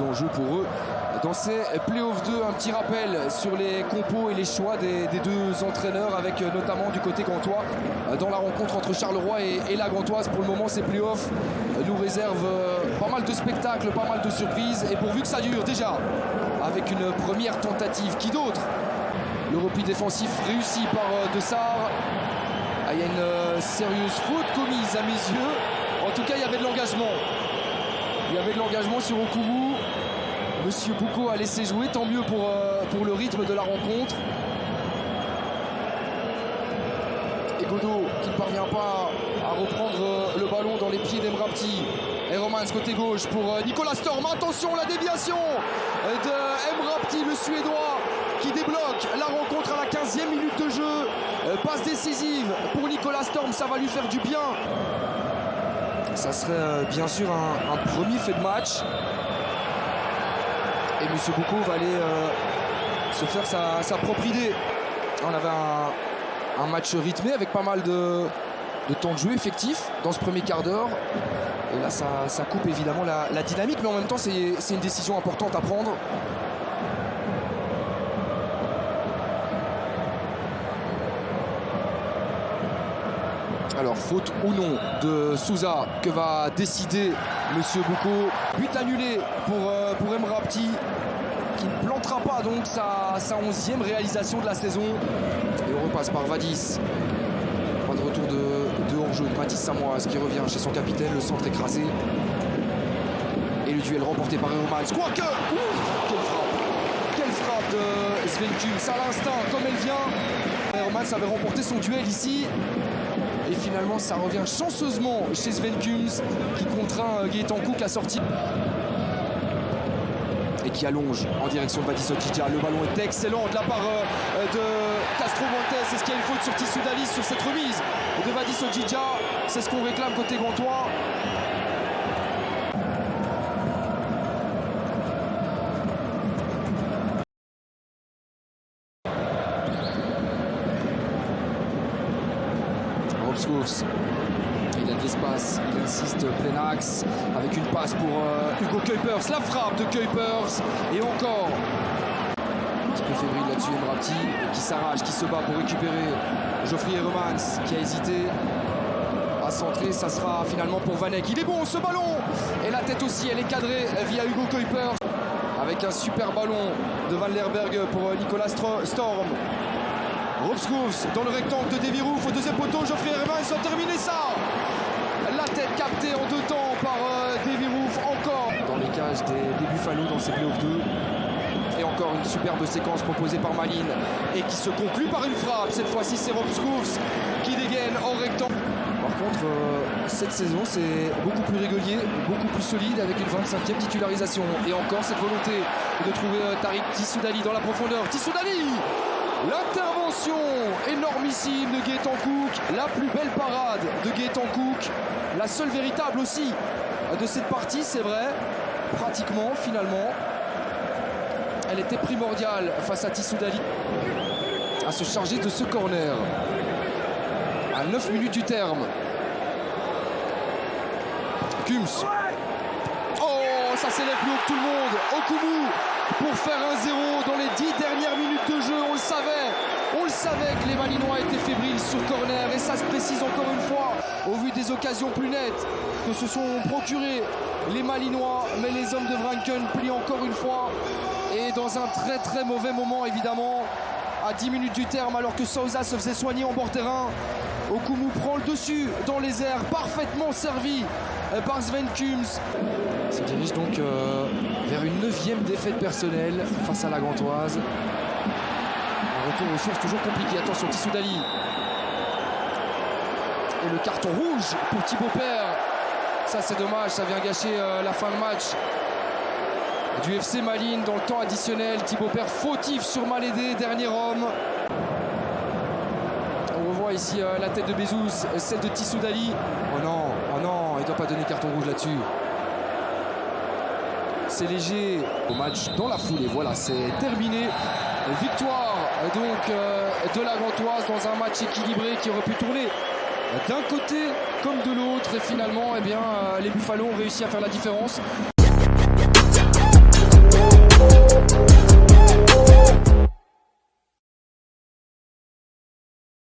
d'enjeu pour eux dans ces playoffs 2. Un petit rappel sur les compos et les choix des deux entraîneurs, avec notamment du côté gantois dans la rencontre entre Charleroi et la Gantoise. Pour le moment, ces playoffs nous réservent pas mal de spectacles, pas mal de surprises, et pourvu que ça dure déjà avec une première tentative. Qui d'autre? Le repli défensif réussi par De Sarre. Il y a une sérieuse faute commise à mes yeux. En tout cas, il y avait de l'engagement. Il y avait de l'engagement sur Okumu. Monsieur Boucaud a laissé jouer, tant mieux pour le rythme de la rencontre. Et Godot qui ne parvient pas à reprendre le ballon dans les pieds d'Emrapti. Et Romans côté gauche pour Nicolas Storm. Attention, la déviation de Emrapti, le Suédois, qui débloque la rencontre à la 15e minute de jeu. Passe décisive pour Nicolas Storm, ça va lui faire du bien. Ça serait bien sûr un premier fait de match. Et M. Boucaud va aller se faire sa propre idée. On avait un match rythmé avec pas mal de temps de jeu effectif dans ce premier quart d'heure. Et là, ça coupe évidemment la dynamique, mais en même temps, c'est une décision importante à prendre. Alors, faute ou non de Souza, que va décider Monsieur Boucaud. But annulé pour Emrapti, qui ne plantera pas donc sa 11e réalisation de la saison. Et on repasse par Vadis. Pas de retour de hors-jeu de Mathis Samoise, qui revient chez son capitaine, le centre écrasé. Et le duel remporté par Romans. Quoique, quelle frappe de Sven Kuhns à l'instant, comme elle vient. Romans avait remporté son duel ici. Et finalement, ça revient chanceusement chez Sven Kuhns, qui contraint Gaëtan Cook à sortir. Et qui allonge en direction de Vadis Ojidja. Le ballon est excellent de la part de Castro Montes. Est-ce qu'il y a une faute sur Tissoudali sur cette remise de Vadis Ojidja? C'est ce qu'on réclame côté gantois. Il a de l'espace, il insiste plein axe avec une passe pour Hugo Kuipers. La frappe de Kuipers et encore un petit peu fébrile là-dessus Emrapti, qui s'arrache, qui se bat pour récupérer Geoffrey Romans, qui a hésité à centrer. Ça sera finalement pour Vanek. Il est bon ce ballon, et la tête aussi, elle est cadrée via Hugo Kuipers, avec un super ballon de Van Lerberg pour Nicolas Storm. Robscoufs dans le rectangle de Devirouf au deuxième poteau. Geoffrey Herman, ils ont terminé ça. La tête captée en deux temps par Devirouf, encore dans les cages des Buffalo dans ces playoffs 2. Et encore une superbe séquence proposée par Malines et qui se conclut par une frappe. Cette fois-ci, c'est Robscoufs qui dégaine en rectangle. Par contre, cette saison, c'est beaucoup plus régulier, beaucoup plus solide, avec une 25e titularisation. Et encore cette volonté de trouver Tariq Tissoudali dans la profondeur. Tissoudali! L'intervention énormissime de Gaëtan Cook, la plus belle parade de Gaëtan Cook, la seule véritable aussi de cette partie, c'est vrai, pratiquement finalement. Elle était primordiale face à Tissoudali à se charger de ce corner. À 9 minutes du terme. Kuhns. Oh, ça s'élève plus haut que tout le monde. Okumu pour faire 1-0 dans les 10 dernières minutes de jeu. On le savait que les Malinois étaient fébriles sur corner, et ça se précise encore une fois au vu des occasions plus nettes que se sont procurées les Malinois. Mais les hommes de Vranken plient encore une fois, et dans un très très mauvais moment évidemment, à 10 minutes du terme, alors que Souza se faisait soigner en bord terrain. Okumu prend le dessus dans les airs, parfaitement servi par Sven Kuhns. Se dirige donc vers une 9e défaite personnelle face à la Gantoise. Un retour aux sources toujours compliqué. Attention, Tissoudali. Et le carton rouge pour Thibaut Père. Ça, c'est dommage, ça vient gâcher la fin de match du FC Malines dans le temps additionnel. Thibaut Père fautif sur Malédé, dernier homme. On revoit ici la tête de Bezous, celle de Tissoudali. Oh non, il ne doit pas donner carton rouge là-dessus. C'est léger. Au match dans la foulée, voilà, c'est terminé. Victoire donc de la Gantoise dans un match équilibré qui aurait pu tourner d'un côté comme de l'autre. Et finalement, eh bien, les Buffalo ont réussi à faire la différence.